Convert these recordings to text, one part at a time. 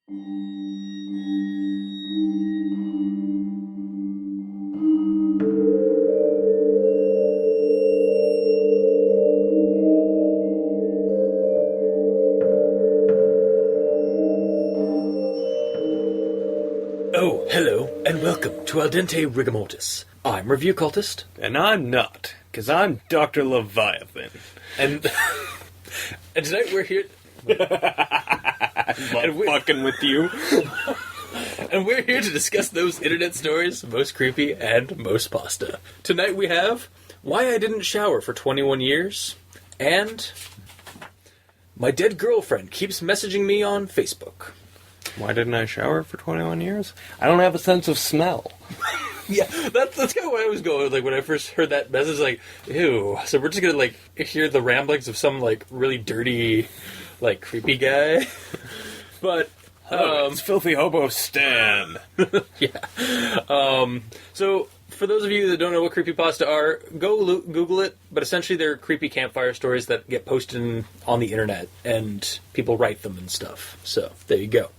Oh, hello, and welcome to Dente Rigamortis. I'm Review Cultist. And I'm not, because I'm Dr. Leviathan. And tonight we're here... I'm fucking with you. And we're here to discuss those internet stories, most creepy and most pasta. Tonight we have Why I Didn't Shower for 21 Years, and My Dead Girlfriend Keeps Messaging Me on Facebook. Why didn't I shower for 21 years? I don't have a sense of smell. Yeah, that's kind of where I was going. Like, when I first heard that message, like, ew. So we're just gonna, like, hear the ramblings of some, like, really dirty, like, creepy guy. But, it's Filthy Hobo Stan. yeah. So, for those of you that don't know what creepypasta are, go Google it. But essentially, they're creepy campfire stories that get posted on the internet, and people write them and stuff. So, there you go.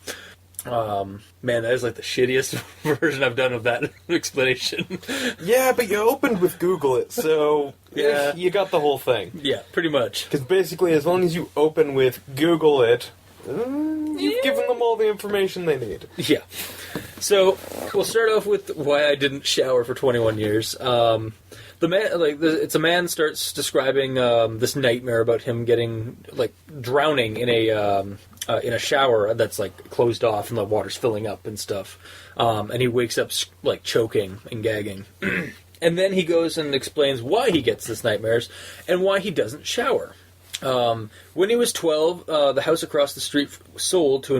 Man, that is like the shittiest version I've done of that explanation. Yeah, but you opened with Google it, so yeah, you got the whole thing. Yeah, pretty much. Because basically, as long as you open with Google it, you've given them all the information they need. Yeah. So, we'll start off with why I didn't shower for 21 years. It's a man starts describing this nightmare about him getting, like, drowning in a shower that's, like, closed off and the water's filling up and stuff. And he wakes up, like, choking and gagging. And then he goes and explains why he gets this nightmares and why he doesn't shower. When he was 12, the house across the street sold to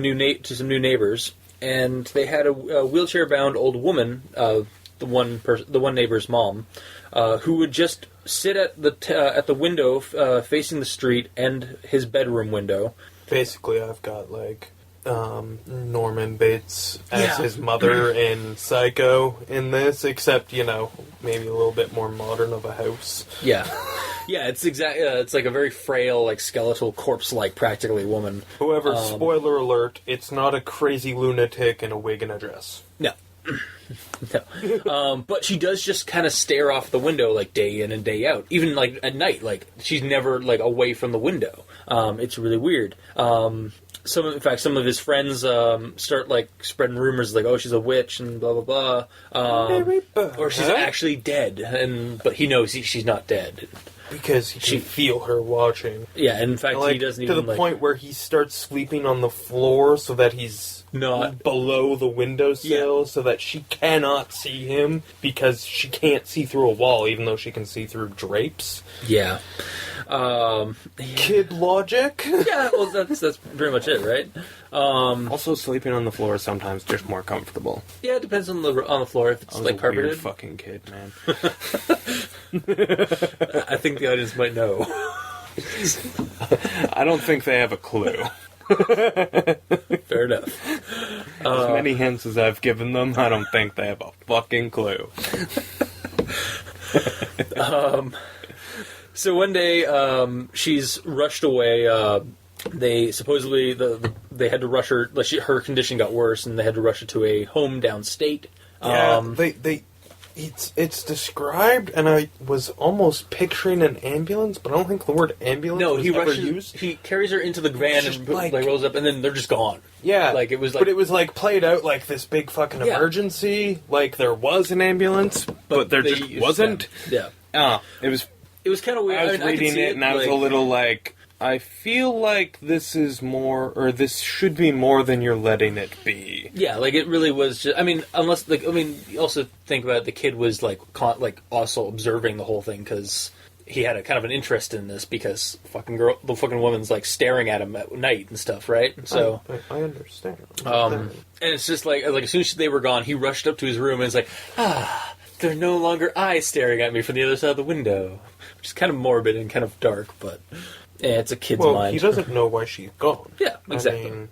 some new neighbors, and they had a wheelchair-bound old woman, the one neighbor's mom, who would just sit at the window facing the street and his bedroom window. Basically, I've got, like, Norman Bates as his mother in Psycho in this, except, maybe a little bit more modern of a house. Yeah. Yeah, it's like a very frail, like, skeletal, corpse-like, practically woman. However, spoiler alert, it's not a crazy lunatic in a wig and a dress. No. No. But she does just kind of stare off the window, like, day in and day out. Even, like, at night. Like, she's never, like, away from the window. It's really weird. Some of his friends start, like, spreading rumors, like, oh, she's a witch and blah, blah, blah. Or she's actually dead, but he knows she's not dead. Because he can feel her watching. Yeah, in fact, he doesn't even, to the point where he starts sleeping on the floor so that he's not below the windowsill, so that she cannot see him, because she can't see through a wall, even though she can see through drapes. Yeah. Kid logic? Yeah, well, that's pretty much it, right? Also, sleeping on the floor is sometimes just more comfortable. Yeah, it depends on the floor. If it's, like, carpeted. Weird fucking kid, man. I think the audience might know. I don't think they have a clue. Fair enough. As many hints as I've given them, I don't think they have a fucking clue. So one day, she's rushed away. They supposedly they had to rush her. Like, her condition got worse, and they had to rush her to a home downstate. Yeah, it's described, and I was almost picturing an ambulance, but I don't think the word ambulance was ever used. He carries her into the van and like rolls up, and then they're just gone. Yeah, like it was like, but it was like played out like this big fucking emergency. Like there was an ambulance, but there just wasn't. Yeah, it was kind of weird. I was reading it, and I was a little like, I feel like this is more, or this should be more than you're letting it be. Yeah, like it really was just, you also think about it, the kid was like also observing the whole thing because he had a kind of an interest in this because the fucking woman's like staring at him at night and stuff, right? So I understand. And it's just like as soon as they were gone, he rushed up to his room and it's like, there are no longer eyes staring at me from the other side of the window, which is kind of morbid and kind of dark, but. Yeah, it's a kid's mind. He doesn't know why she's gone. Yeah, exactly.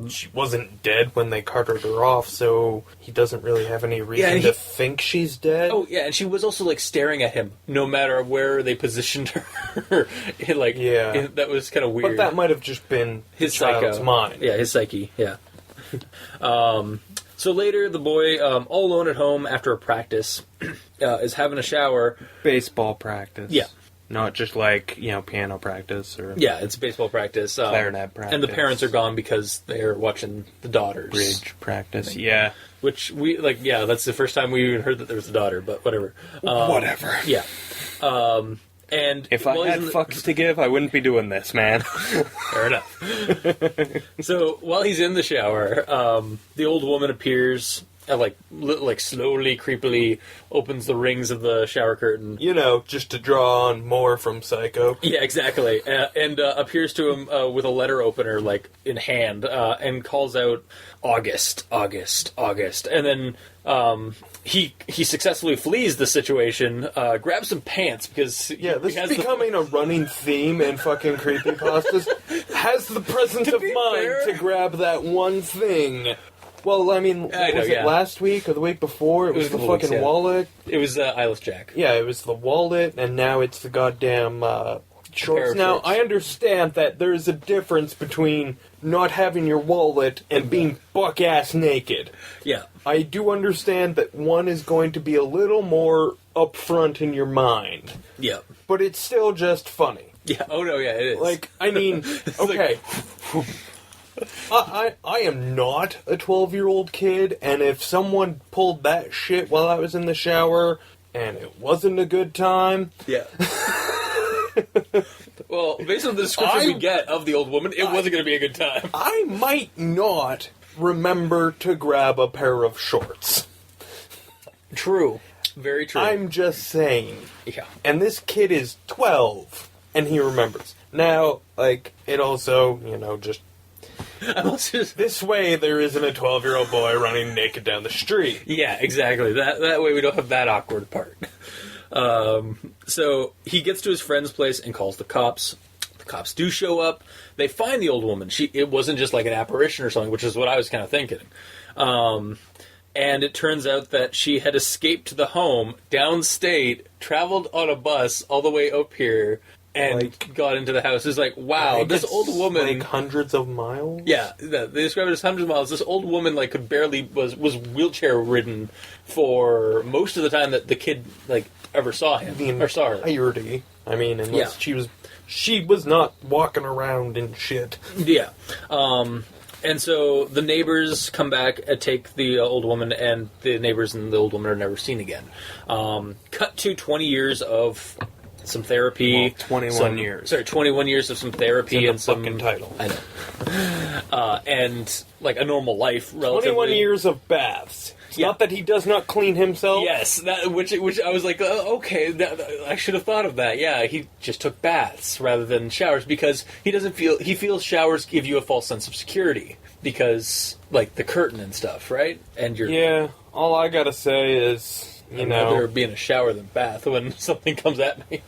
She wasn't dead when they carted her off, so he doesn't really have any reason to think she's dead. Oh, yeah, and she was also, like, staring at him, no matter where they positioned her. That was kind of weird. But that might have just been his child's mind. Yeah, his psyche, yeah. So later, the boy, all alone at home after a practice, is having a shower. Baseball practice. Yeah. Not just like, piano practice or... Yeah, it's baseball practice. Clarinet practice. And the parents are gone because they're watching the daughters. Bridge practice, yeah. Which that's the first time we even heard that there was a daughter, but whatever. Whatever. Yeah. And if I had fucks to give, I wouldn't be doing this, man. Fair enough. So while he's in the shower, the old woman appears and slowly, creepily opens the rings of the shower curtain. Just to draw on more from Psycho. Yeah, exactly. And appears to him with a letter opener, in hand, and calls out, August. And then he successfully flees the situation, grabs some pants, because... Yeah, this is becoming a running theme in fucking creepypastas. Has the presence of mind to grab that one thing. Well, I mean, was it last week or the week before? It was the fucking wallet. It was Eyeless Jack. Yeah, it was the wallet, and now it's the goddamn shorts. Now, I understand that there is a difference between not having your wallet and being buck-ass naked. Yeah. I do understand that one is going to be a little more upfront in your mind. Yeah. But it's still just funny. Yeah, oh no, yeah, it is. Okay. I am not a 12-year-old kid, and if someone pulled that shit while I was in the shower, and it wasn't a good time... Yeah. Well, based on the description we get of the old woman, it wasn't going to be a good time. I might not remember to grab a pair of shorts. True. Very true. I'm just saying. Yeah. And this kid is 12, and he remembers. Now, it also, just... This way, there isn't a 12-year-old boy running naked down the street. Yeah, exactly. That way we don't have that awkward part. So he gets to his friend's place and calls the cops. The cops do show up. They find the old woman. It wasn't just like an apparition or something, which is what I was kind of thinking. And it turns out that she had escaped the home downstate, traveled on a bus all the way up here, and got into the house. It's wow, this old woman... hundreds of miles? Yeah, they describe it as hundreds of miles. This old woman, could barely... was wheelchair-ridden for most of the time that the kid, ever saw him. Or saw her. Entirety. I mean, unless she was not walking around and shit. Yeah. And so the neighbors come back and take the old woman, and the neighbors and the old woman are never seen again. Cut to 20 years of... some therapy. 21 years. Sorry, 21 years of some therapy and some... fucking title. I know. And, a normal life, relatively. 21 years of baths. It's not that he does not clean himself. Yes, which I was okay, I should have thought of that. Yeah, he just took baths rather than showers because he feels showers give you a false sense of security because, the curtain and stuff, right? And you're... Yeah, all I gotta say is... I'd rather be in a shower than bath when something comes at me.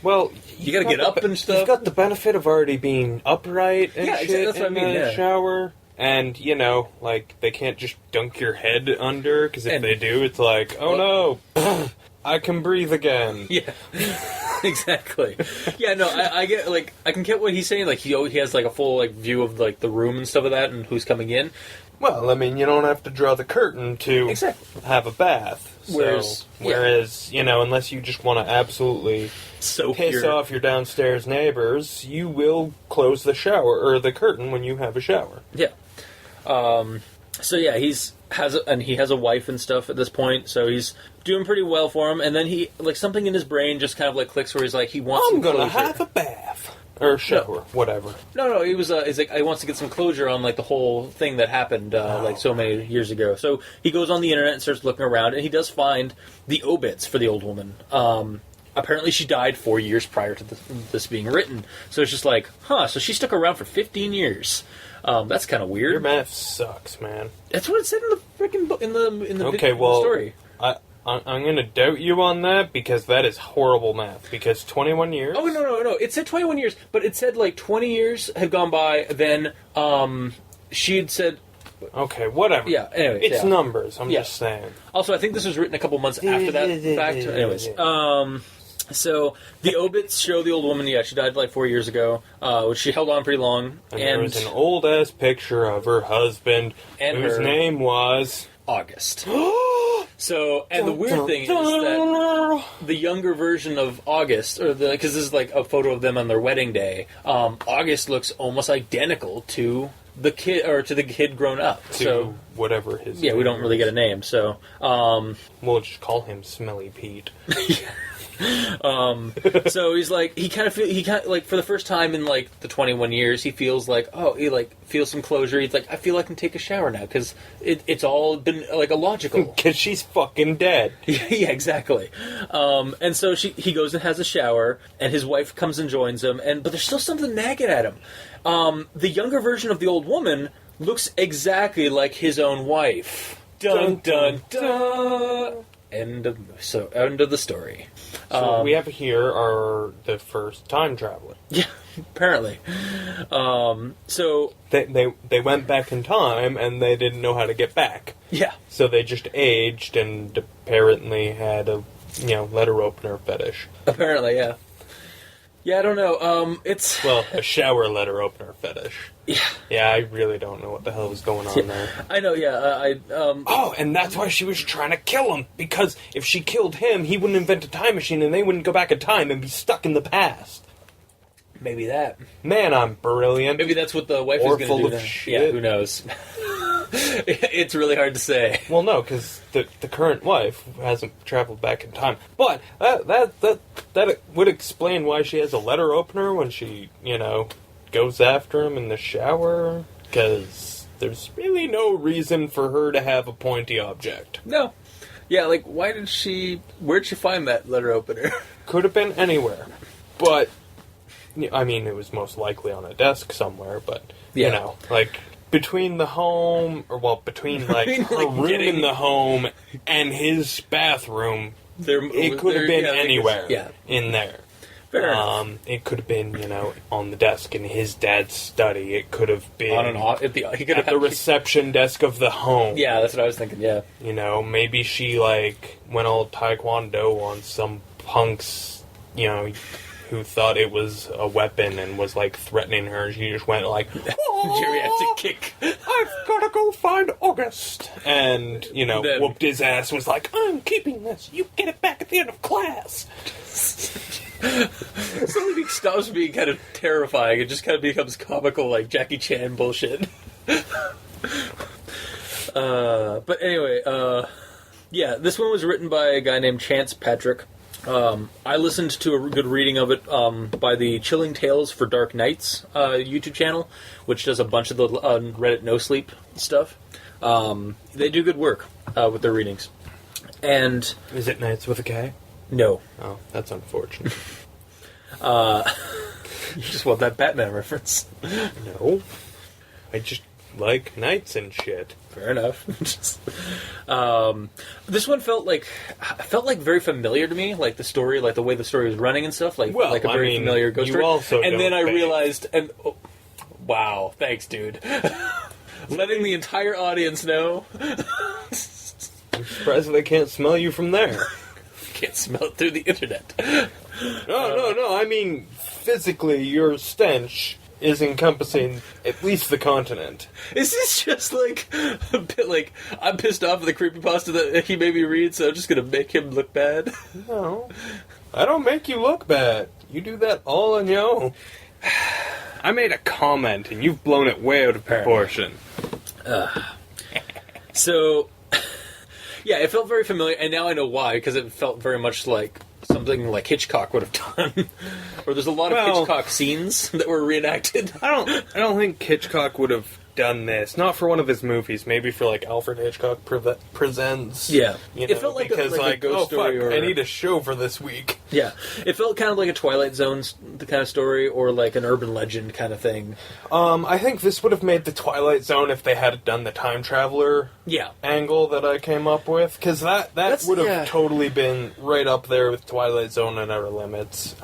Well, you gotta get up and stuff. You've got the benefit of already being upright and shit that's what in the shower. And, they can't just dunk your head under, because if they do, it's oh no, I can breathe again. Yeah, exactly. Yeah, no, I get, I can get what he's saying. He has, a full, view of, the room and stuff of that and who's coming in. Well, I mean, you don't have to draw the curtain to have a bath. Whereas, unless you just want to absolutely piss off your downstairs neighbors, you will close the shower or the curtain when you have a shower. Yeah. So yeah, he has a wife and stuff at this point, so he's doing pretty well for him. And then he something in his brain just kind of clicks where he's he wants. I'm gonna have a bath. Or shower, whatever. No, he was, he wants to get some closure on, the whole thing that happened, so many years ago. So he goes on the internet and starts looking around, and he does find the obits for the old woman. Apparently she died 4 years prior to this being written. So it's just so she stuck around for 15 years. That's kind of weird. Your math sucks, man. That's what it said in the freaking book, in the story. I'm going to doubt you on that because that is horrible math. Because 21 years... Oh, no. It said 21 years, but it said 20 years had gone by, then she had said... Okay, whatever. Yeah, anyway. It's numbers, I'm just saying. Also, I think this was written a couple months after that fact. Anyways. So the obits show the old woman. Yeah, she died like 4 years ago. Which she held on pretty long. And there was an old ass picture of her husband, whose name was August. So, and the weird thing is that the younger version of August, because this is like a photo of them on their wedding day, August looks almost identical to the kid, or to the kid grown up. So whatever his name we don't really get a name, so... we'll just call him Smelly Pete. So he's like, he kind of like, for the first time in like the 21 years, he feels like, he like feels some closure. He's like, I feel I can take a shower now, because it's all been like illogical. Because she's fucking dead. Yeah, exactly. And so he goes and has a shower, and his wife comes and joins him, but there's still something nagging at him. The younger version of the old woman looks exactly like his own wife. Dun dun dun. End of the story. So we have here are the first time traveler. Yeah, apparently. So they went back in time and they didn't know how to get back. Yeah. So they just aged and apparently had a letter opener fetish. Apparently, yeah. Yeah, I don't know. It's a shower letter opener fetish. Yeah. Yeah, I really don't know what the hell was going on there. I know. Yeah, and that's why she was trying to kill him, because if she killed him, he wouldn't invent a time machine, and they wouldn't go back in time and be stuck in the past. Maybe that. Man, I'm brilliant. Maybe that's what the wife is going to do. Full of shit. Yeah, who knows? It's really hard to say. Well, no, because the current wife hasn't traveled back in time. But that would explain why she has a letter opener when she, goes after him in the shower. Because there's really no reason for her to have a pointy object. No. Yeah, like, where'd she find that letter opener? Could have been anywhere. But, I mean, it was most likely on a desk somewhere, but, between the home, between her room in the home and his bathroom, it could have been anywhere in there. Fair enough. It could have been, on the desk in his dad's study. It could have been on and off. He could have at the reception desk of the home. Yeah, that's what I was thinking. Yeah, maybe she went all taekwondo on some punks, who thought it was a weapon and was threatening her. She just went geriatric kick. I've gotta go find August, and then whooped his ass. Was like, I'm keeping this. You get it back at the end of class. Something stops being kind of terrifying. It just kind of becomes comical, like Jackie Chan bullshit. But anyway, this one was written by a guy named Chance Patrick. I listened to a good reading of it by the Chilling Tales for Dark Nights YouTube channel, which does a bunch of the Reddit NoSleep stuff. They do good work with their readings. And is it Nights with a K? No. Oh, that's unfortunate. You just want that Batman reference. No. I just like nights and shit. Fair enough. This one felt very familiar to me, like the story, like the way the story was running and stuff, like a very familiar ghost story. And then I realized, wow, thanks, dude. Letting the entire audience know. I'm surprised they can't smell you from there. Can't smell it through the internet. No. I mean, physically, your stench is encompassing at least the continent. Is this just a bit I'm pissed off at the creepypasta that he made me read, so I'm just gonna make him look bad? No. I don't make you look bad. You do that all on your own. I made a comment, and you've blown it way out of proportion. So... Yeah, it felt very familiar, and now I know why, because it felt very much like something like Hitchcock would have done. Or there's a lot of Hitchcock scenes that were reenacted. I don't think Hitchcock would have done this. Not for one of his movies. Maybe for Alfred Hitchcock Presents. Yeah, it felt like a ghost story. Fuck, I need a show for this week. Yeah, it felt kind of like a Twilight Zone kind of story, or like an urban legend kind of thing. I think this would have made the Twilight Zone if they had done the time traveler angle that I came up with, because that would have totally been right up there with Twilight Zone and Outer Limits.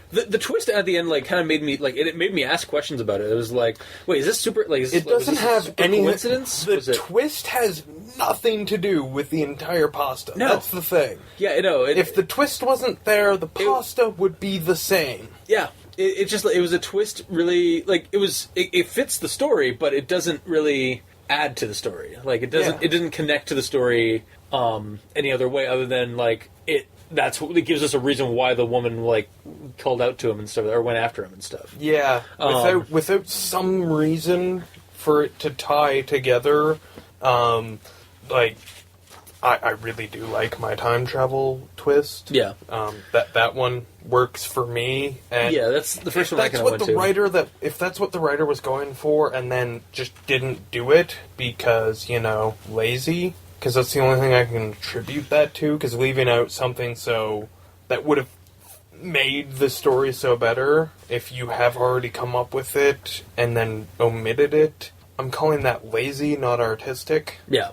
The twist at the end, like, kind of made me, like, it made me ask questions about it. It was like, wait, is this super, like, is this, it doesn't have any coincidence? The twist has nothing to do with the entire pasta. No. That's the thing. Yeah, I know. If the twist wasn't there, the pasta would be the same. Yeah. It just, it was a twist, really, like, it fits the story, but it doesn't really add to the story. Like, it didn't connect to the story, any other way other than, like, it gives us a reason why the woman, like, called out to him and stuff, or went after him and stuff. Yeah. Without some reason for it to tie together, like, I really do like my time travel twist. Yeah. That one works for me. And yeah, that's the first one I kind of went to. If that's what the writer was going for and then just didn't do it because, lazy, because that's the only thing I can attribute that to, because leaving out something so that would have made the story so better if you have already come up with it and then omitted it. I'm calling that lazy, not artistic. Yeah.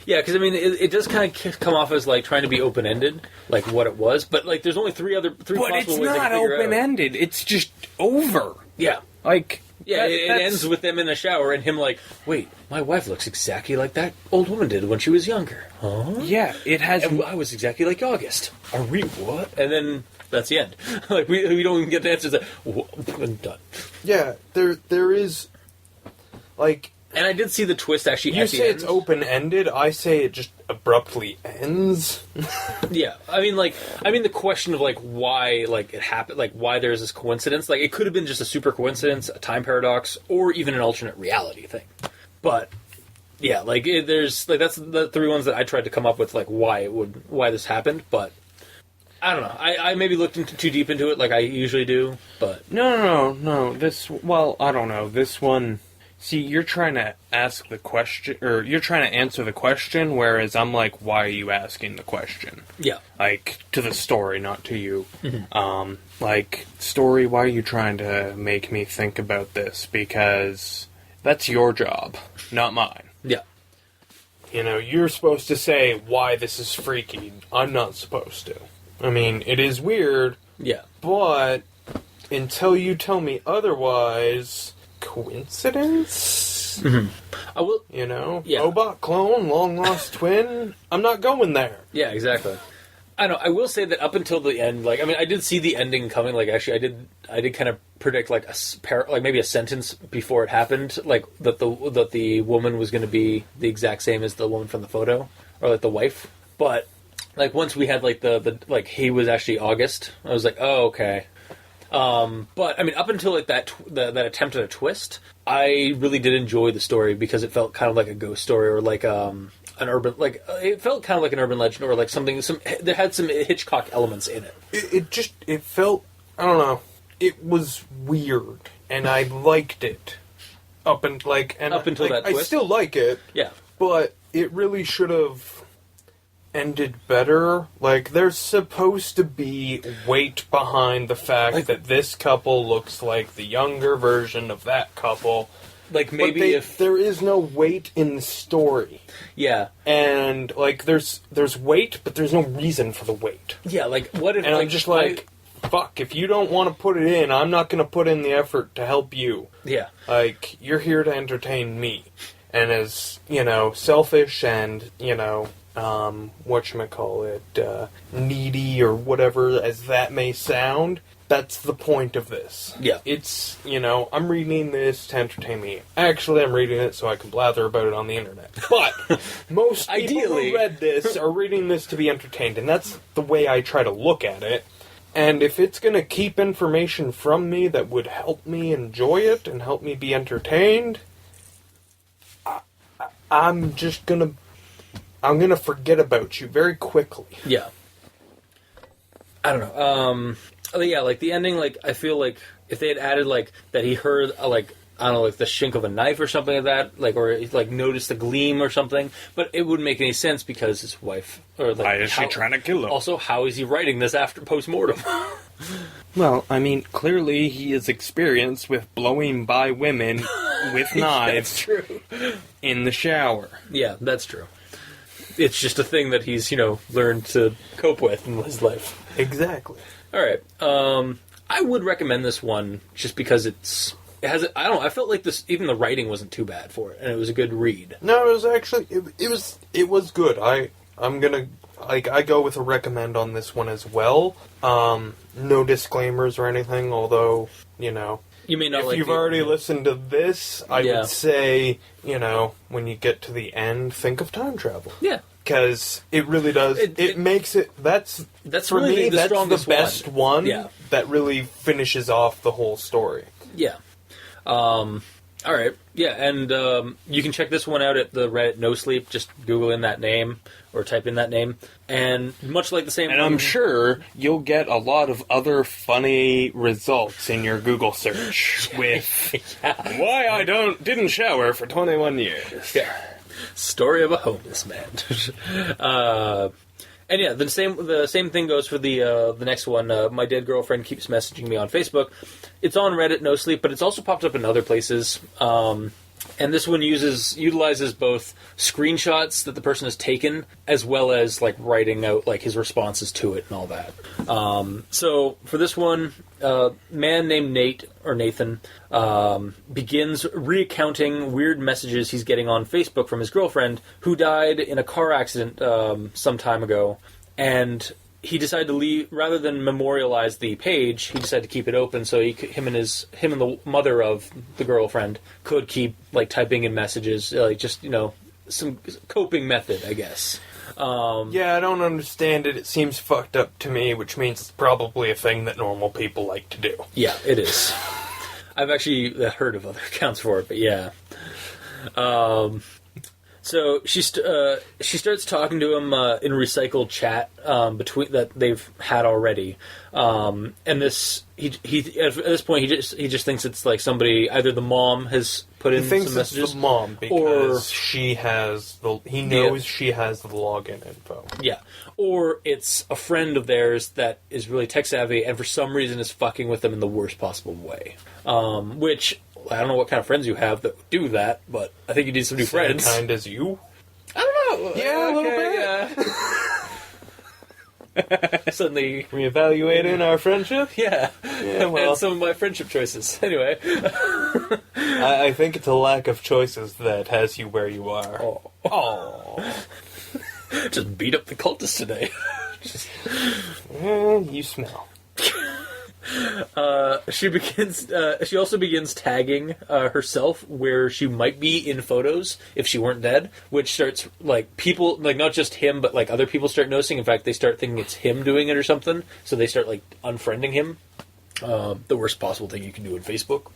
Yeah, because, I mean, it does kind of come off as, like, trying to be open-ended, like, what it was, but, like, there's only three possible ways they can figure it out. But it's not open-ended, it's just over. Yeah. Like... Yeah, it ends with them in the shower and him like, wait, my wife looks exactly like that old woman did when she was younger. Huh? Yeah, it has... And I was exactly like August. Are we what? And then that's the end. Like, we don't even get the answers. I'm done. Yeah, there is, like... And I did see the twist actually You at the say end. it's open-ended, I say it just abruptly ends. Yeah, I mean, the question of, like, why, like, it happened, like, why there's this coincidence. Like, it could have been just a super coincidence, a time paradox, or even an alternate reality thing. But, yeah, like, there's, like, that's the three ones that I tried to come up with, like, why this happened, but... I don't know. I maybe looked too deep into it, like I usually do, but... No. I don't know. This one... See, you're trying to ask the question, or you're trying to answer the question, whereas I'm like, why are you asking the question? Yeah. Like, to the story, not to you. Mm-hmm. Like, story, why are you trying to make me think about this? Because that's your job, not mine. Yeah. You're supposed to say why this is freaky. I'm not supposed to. I mean, it is weird. Yeah. But until you tell me otherwise... Coincidence? Mm-hmm. I will... Yeah. Robot clone, long lost twin. I'm not going there. Yeah, exactly. I know. I will say that up until the end, like, I mean, I did see the ending coming. Like, actually, I did kind of predict like maybe a sentence before it happened, like that the woman was going to be the exact same as the woman from the photo, or like the wife. But like once we had like the like he was actually August, I was like, oh, okay. But I mean, up until like that attempt at a twist, I really did enjoy the story because it felt kind of like a ghost story, or like an urban, like it felt kind of like an urban legend, or like something. There had some Hitchcock elements in it. It felt, I don't know, it was weird, and I liked it up until that twist. I still like it, yeah, but it really should have ended better. Like, there's supposed to be weight behind the fact that this couple looks like the younger version of that couple. Like, maybe if there is no weight in the story. Yeah. And like there's weight, but there's no reason for the weight. Yeah, like what if and like, I'm just like fuck, if you don't want to put it in, I'm not going to put in the effort to help you. Yeah. Like, you're here to entertain me. And as, selfish and, whatchamacallit, needy or whatever as that may sound, that's the point of this. Yeah. It's, I'm reading this to entertain me. Actually, I'm reading it so I can blather about it on the internet. But most people who read this are reading this to be entertained, and that's the way I try to look at it. And if it's going to keep information from me that would help me enjoy it and help me be entertained, I'm going to forget about you very quickly. Yeah. I don't know. Yeah, like the ending, like I feel like if they had added like that he heard like I don't know, like the shink of a knife or something like that, like or like noticed the gleam or something, but it wouldn't make any sense because his wife or like why is she trying to kill him? Also, how is he writing this after post-mortem? Well, I mean, clearly he is experienced with blowing by women with knives. That's true. In the shower. Yeah, that's true. It's just a thing that he's, learned to cope with in his life. Exactly. All right. I would recommend this one just because it has. I don't know. I felt like this. Even the writing wasn't too bad for it, and it was a good read. No, it was actually it was good. I'm gonna I go with a recommend on this one as well. No disclaimers or anything. Although you may not. If you've already listened to this, I would say when you get to the end, think of time travel. Yeah. Because it really does. It makes it. That's for really me. the That's strongest the best one. Yeah. That really finishes off the whole story. Yeah. All right. Yeah, and you can check this one out at the Reddit NoSleep. Just Google in that name or type in that name, and much like the same. And I'm sure you'll get a lot of other funny results in your Google search with why I didn't shower for 21 years. Yeah. Story of a homeless man. And yeah, the same thing goes for the next one. My dead girlfriend keeps messaging me on Facebook. It's on Reddit, No Sleep, but it's also popped up in other places. And this one utilizes both screenshots that the person has taken, as well as like writing out like his responses to it and all that. So for this one, a man named Nathan begins recounting weird messages he's getting on Facebook from his girlfriend, who died in a car accident some time ago, and he decided to leave rather than memorialize the page. He decided to keep it open so him and the mother of the girlfriend could keep like typing in messages, some coping method, I guess. Yeah, I don't understand it. It seems fucked up to me, which means it's probably a thing that normal people like to do. Yeah, it is. I've actually heard of other accounts for it, but yeah. So she starts talking to him in recycled chat between that they've had already, and this he at this point he just thinks it's like somebody, either the mom has put in some messages. He thinks it's the mom because she has he knows she has the login info. Yeah, or it's a friend of theirs that is really tech savvy and for some reason is fucking with them in the worst possible way. Which I don't know what kind of friends you have that do that, but I think you need some new friends. Same kind as you? I don't know. Yeah, a little bit. Yeah. Suddenly reevaluating our friendship? Yeah. Well. And some of my friendship choices. Anyway. I think it's a lack of choices that has you where you are. Oh. Just beat up the cultists today. You smell. She also begins tagging herself where she might be in photos if she weren't dead, which starts like people, like not just him, but like other people start noticing. In fact, they start thinking it's him doing it or something, so they start like unfriending him. The worst possible thing you can do on Facebook.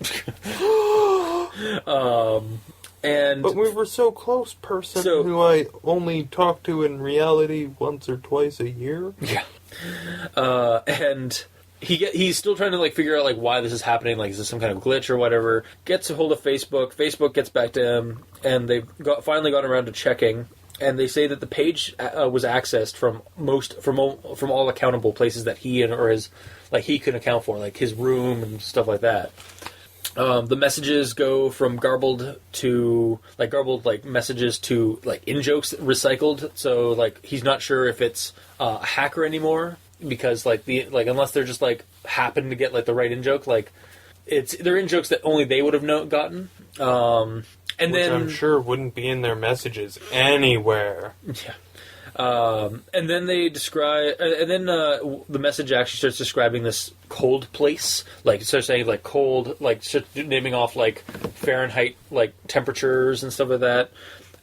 But we were so close, person who I only talk to in reality once or twice a year. Yeah. And he's still trying to like figure out like why this is happening. Like, is this some kind of glitch or whatever? Gets a hold of Facebook. Facebook gets back to him, and they've finally got around to checking. And they say that the page was accessed from all accountable places that he he can account for, like his room and stuff like that. The messages go from garbled messages to like in-jokes recycled. So like he's not sure if it's a hacker anymore, because unless they're just like happen to get like the right in-joke, like they're in-jokes that only they would have gotten. Which I'm sure wouldn't be in their messages anywhere. Yeah. And then they describe, the message actually starts describing this cold place. Like, it starts saying, like, cold, like, naming off, like, Fahrenheit, like, temperatures and stuff like that.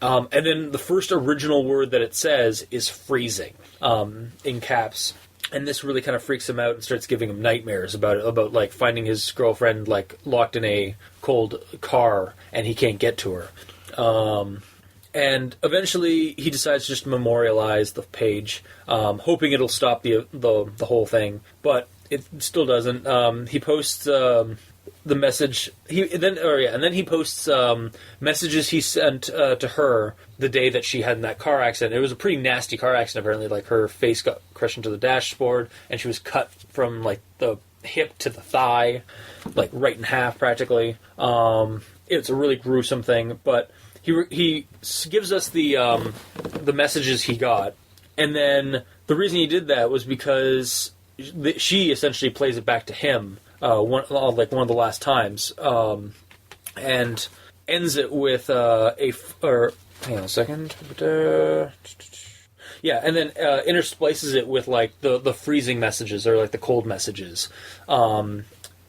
And then the first original word that it says is freezing, in caps. And this really kind of freaks him out and starts giving him nightmares about like, finding his girlfriend, like, locked in a cold car and he can't get to her. And eventually, he decides to just memorialize the page, hoping it'll stop the whole thing. But it still doesn't. He posts the message. And then he posts messages he sent to her the day that she had in that car accident. It was a pretty nasty car accident. Apparently, like her face got crushed into the dashboard, and she was cut from like the hip to the thigh, like right in half practically. It's a really gruesome thing, but. He gives us the messages he got, and then the reason he did that was because she essentially plays it back to him one of the last times, and ends it with hang on a second. Yeah, and then intersplices it with like the freezing messages or like the cold messages.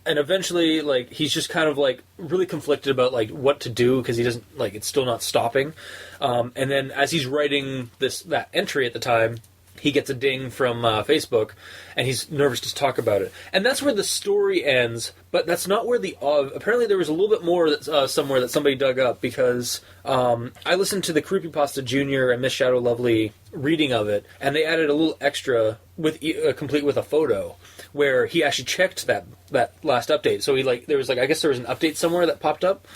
And eventually, like, he's just kind of, like, really conflicted about, like, what to do, because he doesn't, like, it's still not stopping. And then as he's writing that entry at the time, he gets a ding from Facebook, and he's nervous to talk about it. And that's where the story ends, but that's not where apparently there was a little bit more somewhere that somebody dug up, because I listened to the CreepyPastaJr. and Miss ShadowLovely reading of it, and they added a little extra complete with a photo, where he actually checked that last update. So there was I guess there was an update somewhere that popped up,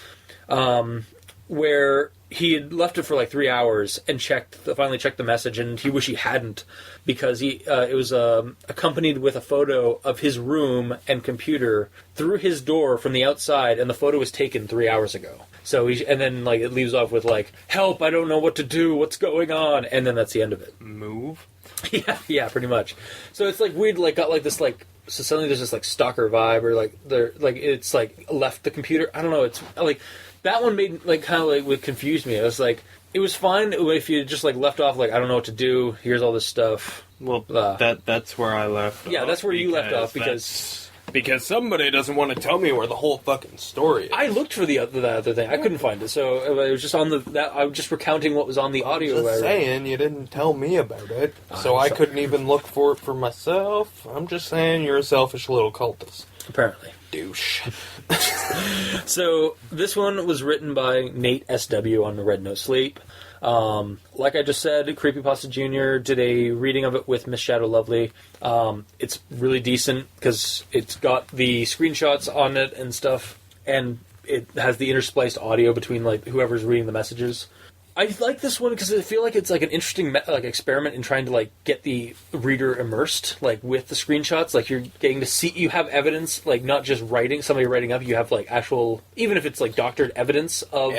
where he had left it for like 3 hours and finally checked the message, and he wished he hadn't, because it was accompanied with a photo of his room and computer through his door from the outside, and the photo was taken 3 hours ago. So and then like it leaves off with like, "Help! I don't know what to do. What's going on?" And then that's the end of it. Move. Yeah, pretty much. So it's like weird, like got like this like. So suddenly there's this like stalker vibe, or like it's like left the computer. I don't know. It's like that one made like kind of like would confuse me. It was like it was fine if you just like left off like I don't know what to do. Here's all this stuff. Well, that's where I left. Yeah, that's where you left off because somebody doesn't want to tell me where the whole fucking story is. I looked for the other thing. I couldn't find it, so it was just on I was just recounting what was on the audio. Just saying, you didn't tell me about it, so I couldn't even look for it for myself. I'm just saying, you're a selfish little cultist. Apparently. Douche. So, this one was written by Nate S.W. on the Red No Sleep. Like I just said, CreepyPastaJr. did a reading of it with Miss ShadowLovely. It's really decent because it's got the screenshots on it and stuff, and it has the interspliced audio between like whoever's reading the messages. I like this one because I feel like it's like an interesting experiment in trying to like get the reader immersed like with the screenshots. Like you're getting to see, you have evidence, like not just somebody writing up. You have like actual, even if it's like doctored evidence of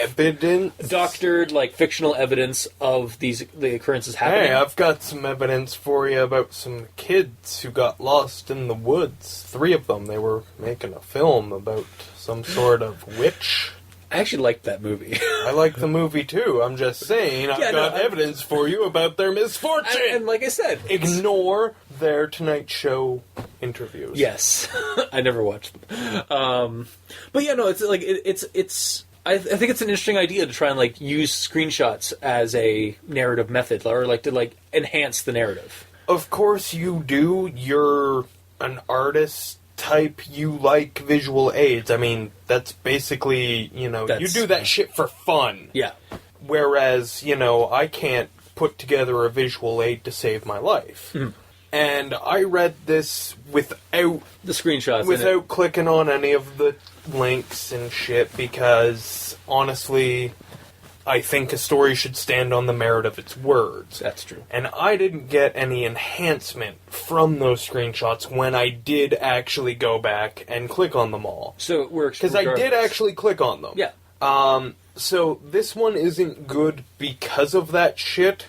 doctored like fictional evidence of the occurrences happening. Hey, I've got some evidence for you about some kids who got lost in the woods. 3 of them. They were making a film about some sort of witch. I actually liked that movie. I like the movie too. I'm just saying, I've got evidence for you about their misfortune. And like I said, ignore their Tonight Show interviews. Yes, I never watched them. But yeah, no, it's like it's. I think it's an interesting idea to try and like use screenshots as a narrative method, or like to like enhance the narrative. Of course you do. You're an artist type, you like visual aids. I mean, that's basically, you do that shit for fun. Yeah. Whereas, I can't put together a visual aid to save my life. Mm. And I read this without the screenshots, without clicking on any of the links and shit, because honestly, I think a story should stand on the merit of its words. That's true. And I didn't get any enhancement from those screenshots when I did actually go back and click on them all. So it works because I did actually click on them. Yeah. So this one isn't good because of that shit.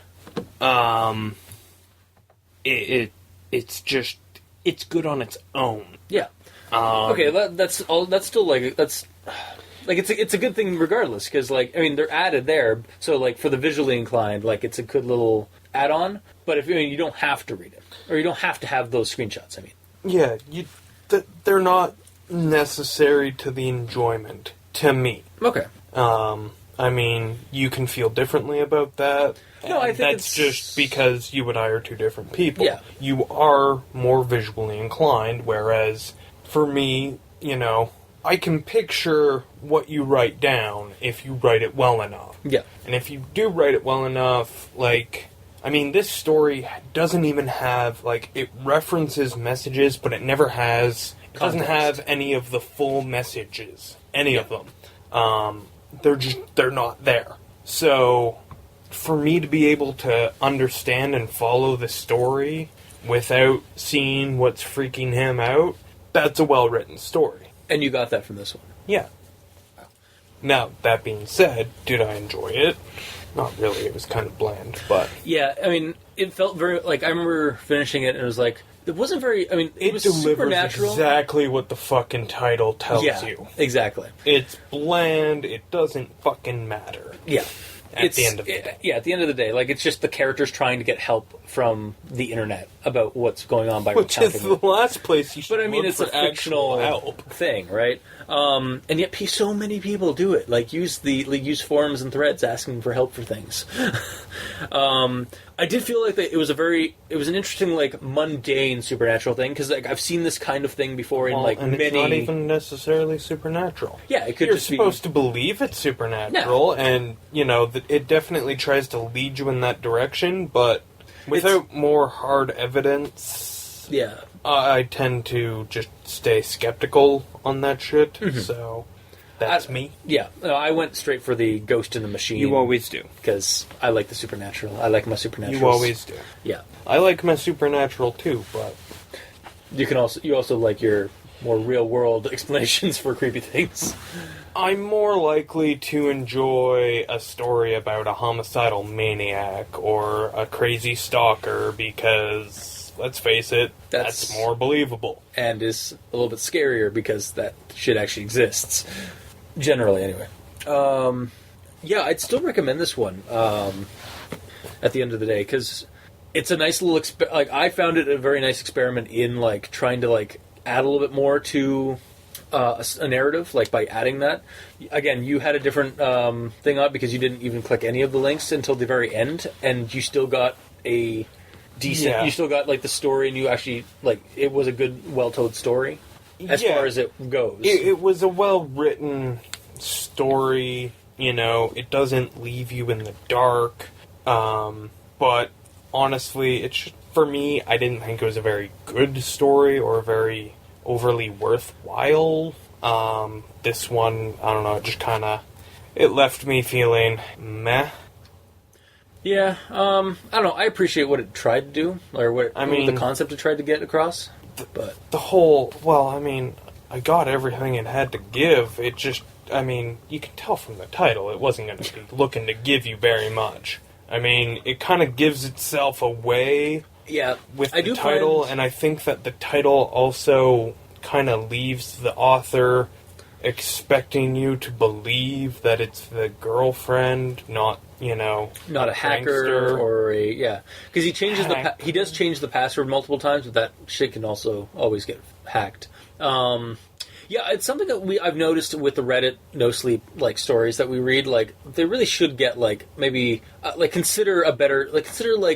It's good on its own. Yeah. Okay, that's all. That's still like that's. Like, it's a good thing regardless, because, like, I mean, they're added there, so, like, for the visually inclined, like, it's a good little add-on, but if you don't have to read it, or you don't have to have those screenshots, I mean. Yeah, they're not necessary to the enjoyment, to me. Okay. I mean, you can feel differently about that. No, I think that's just because you and I are 2 different people. Yeah. You are more visually inclined, whereas, for me, I can picture what you write down if you write it well enough. Yeah. And if you do write it well enough, this story doesn't even have, it references messages, but it never has, it doesn't have any of the full messages. Any of them. They're not there. So, for me to be able to understand and follow the story without seeing what's freaking him out, that's a well-written story. And you got that from this one? Yeah. Now, that being said, did I enjoy it? Not really. It was kind of bland, but... Yeah, I mean, it felt very... Like, I remember finishing it, and it was like... It wasn't very... I mean, it was delivers supernatural. Exactly what the fucking title tells you. Exactly. It's bland. It doesn't fucking matter. Yeah. At the end of the day. Yeah, at the end of the day. Like, it's just the characters trying to get help from the internet about what's going on by Which is the last place you should But I mean, look it's a for actual fictional help. thing, right? And yet so many people do it. Like, use forums and threads asking for help for things. I did feel like it was an interesting, like, mundane supernatural thing, because, like, I've seen this kind of thing before in, like, and many... it's not even necessarily supernatural. Yeah, it could You're just be... supposed to believe it's supernatural, and, you know, it definitely tries to lead you in that direction, but without more hard evidence... Yeah. I tend to just stay skeptical on that shit, so... That's me. Yeah, no, I went straight for the Ghost in the Machine. You always do. Because I like the supernatural. I like my supernatural. You always do. Yeah. I like my supernatural too, but... You also like your more real-world explanations for creepy things. I'm more likely to enjoy a story about a homicidal maniac or a crazy stalker because, let's face it, that's more believable. And is a little bit scarier because that shit actually exists. Generally, anyway. Yeah, I'd still recommend this one at the end of the day, because it's a nice little... I found it a very nice experiment in, like, trying to, like, add a little bit more to a narrative, like, by adding that. Again, you had a different thing on because you didn't even click any of the links until the very end, and you still got a decent... Yeah. You still got, like, the story, and you actually... Like, it was a good, well-told story. As far as it goes. It was a well-written story, you know, it doesn't leave you in the dark, but honestly, for me, I didn't think it was a very good story or a very overly worthwhile. This one, I don't know, it just kind of, it left me feeling meh. Yeah, I don't know, I appreciate what it tried to do, or what the concept it tried to get across. But the whole, well, I mean, I got everything it had to give. It just, I mean, you can tell from the title it wasn't going to be looking to give you very much. I mean, it kind of gives itself away with the title, and I think that the title also kind of leaves the author expecting you to believe that it's the girlfriend, not, you know, not a hacker or a because he changes he does change the password multiple times, but that shit can also always get hacked. It's something that I've noticed with the Reddit NoSleep like stories that we read. Like, they really should get like maybe consider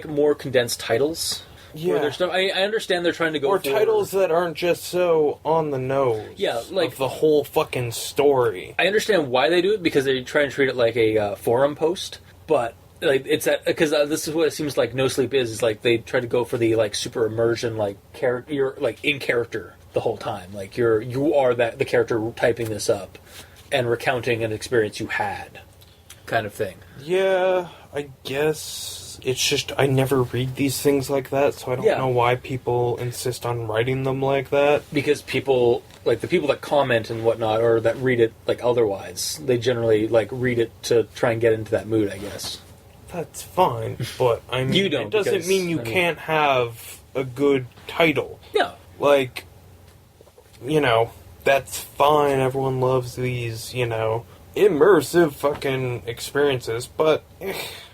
more condensed titles. Yeah, their stuff. I understand they're trying to go for titles that aren't just so on the nose. Yeah, like of the whole fucking story. I understand why they do it because they try and treat it like a forum post, but like it's because this is what it seems like NoSleep is like they try to go for the like super immersion, like character. You're like in character the whole time. Like you are the character typing this up and recounting an experience you had, kind of thing. Yeah, I guess. It's just, I never read these things like that, so I don't know why people insist on writing them like that. Because people, like, the people that comment and whatnot, or that read it, like, otherwise, they generally, like, read it to try and get into that mood, I guess. That's fine, but, I mean, you don't, it doesn't mean you can't have a good title. Yeah. Like, you know, that's fine, everyone loves these, you know, immersive fucking experiences, but...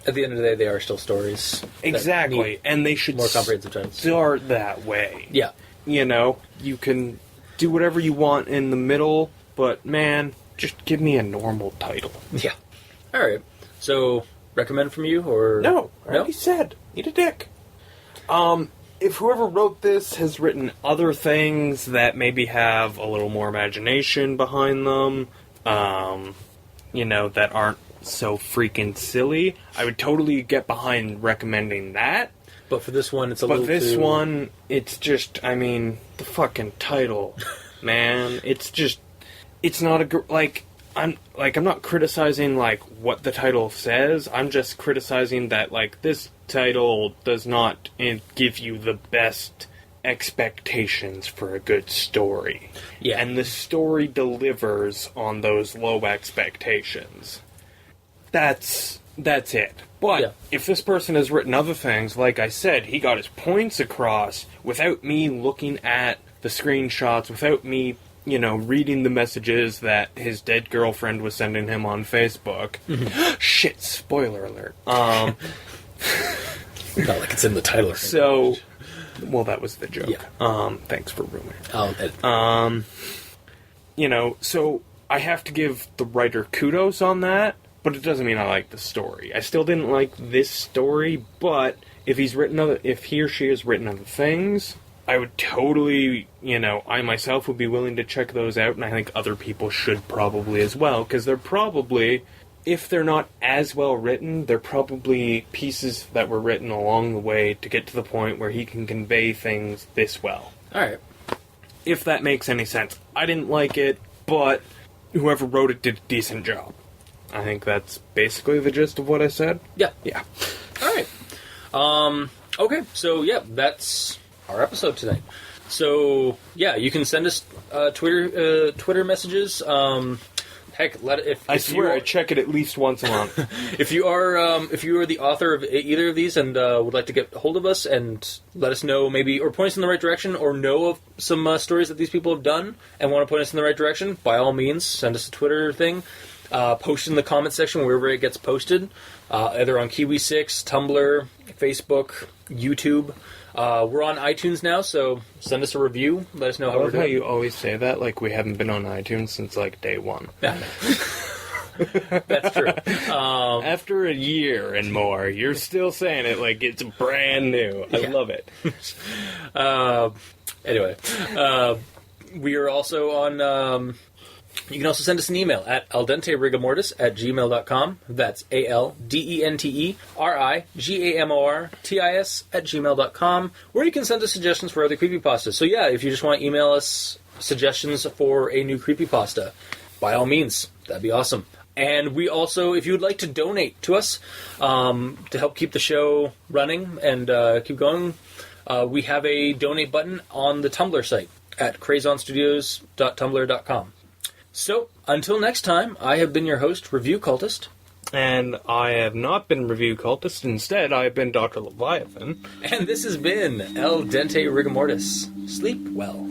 At the end of the day, they are still stories. Exactly, and they should more comprehensive titles. Start that way. Yeah. You know, you can do whatever you want in the middle, but man, just give me a normal title. Yeah. Alright, so, recommend from you, or... No, I already said. Eat a dick. If whoever wrote this has written other things that maybe have a little more imagination behind them, you know, that aren't so freaking silly, I would totally get behind recommending that. But for this one, it's a little too... But this one, it's just, I mean, the fucking title, man. It's just, it's not I'm not criticizing, like, what the title says. I'm just criticizing that, like, this title does not give you the best expectations for a good story. Yeah. And the story delivers on those low expectations. That's that's it. But if this person has written other things, like I said, he got his points across without me looking at the screenshots, without me, reading the messages that his dead girlfriend was sending him on Facebook. Shit, spoiler alert. Not like it's in the title. So, well, that was the joke. Yeah. Thanks for ruining it. So I have to give the writer kudos on that, but it doesn't mean I like the story. I still didn't like this story, but if he or she has written other things, I would totally, I myself would be willing to check those out, and I think other people should probably as well, because they're probably, if they're not as well written, they're probably pieces that were written along the way to get to the point where he can convey things this well. Alright. If that makes any sense. I didn't like it, but whoever wrote it did a decent job. I think that's basically the gist of what I said. Yeah. Yeah. Alright. Okay, so that's our episode tonight. So, you can send us Twitter messages. Heck, I swear I check it at least once a month. If you are the author of either of these and would like to get a hold of us and let us know maybe, or point us in the right direction, or know of some stories that these people have done and want to point us in the right direction, by all means, send us a Twitter thing. Post in the comment section wherever it gets posted, either on Kiwi6, Tumblr, Facebook, YouTube. We're on iTunes now, so send us a review. Let us know how we're doing. How you always say that, like we haven't been on iTunes since like day one. That's true. After a year and more, you're still saying it like it's brand new. I love it. Anyway, we are also on... you can also send us an email at aldenterigamortis@gmail.com. That's aldenterigamortis@gmail.com, where you can send us suggestions for other creepypastas. So if you just want to email us suggestions for a new creepypasta, by all means, that'd be awesome. And we also, if you would like to donate to us to help keep the show running and keep going, we have a donate button on the Tumblr site at crazonstudios.tumblr.com. So, until next time, I have been your host, Review Cultist. And I have not been Review Cultist. Instead, I have been Dr. Leviathan. And this has been El Dente Rigamortis. Sleep well.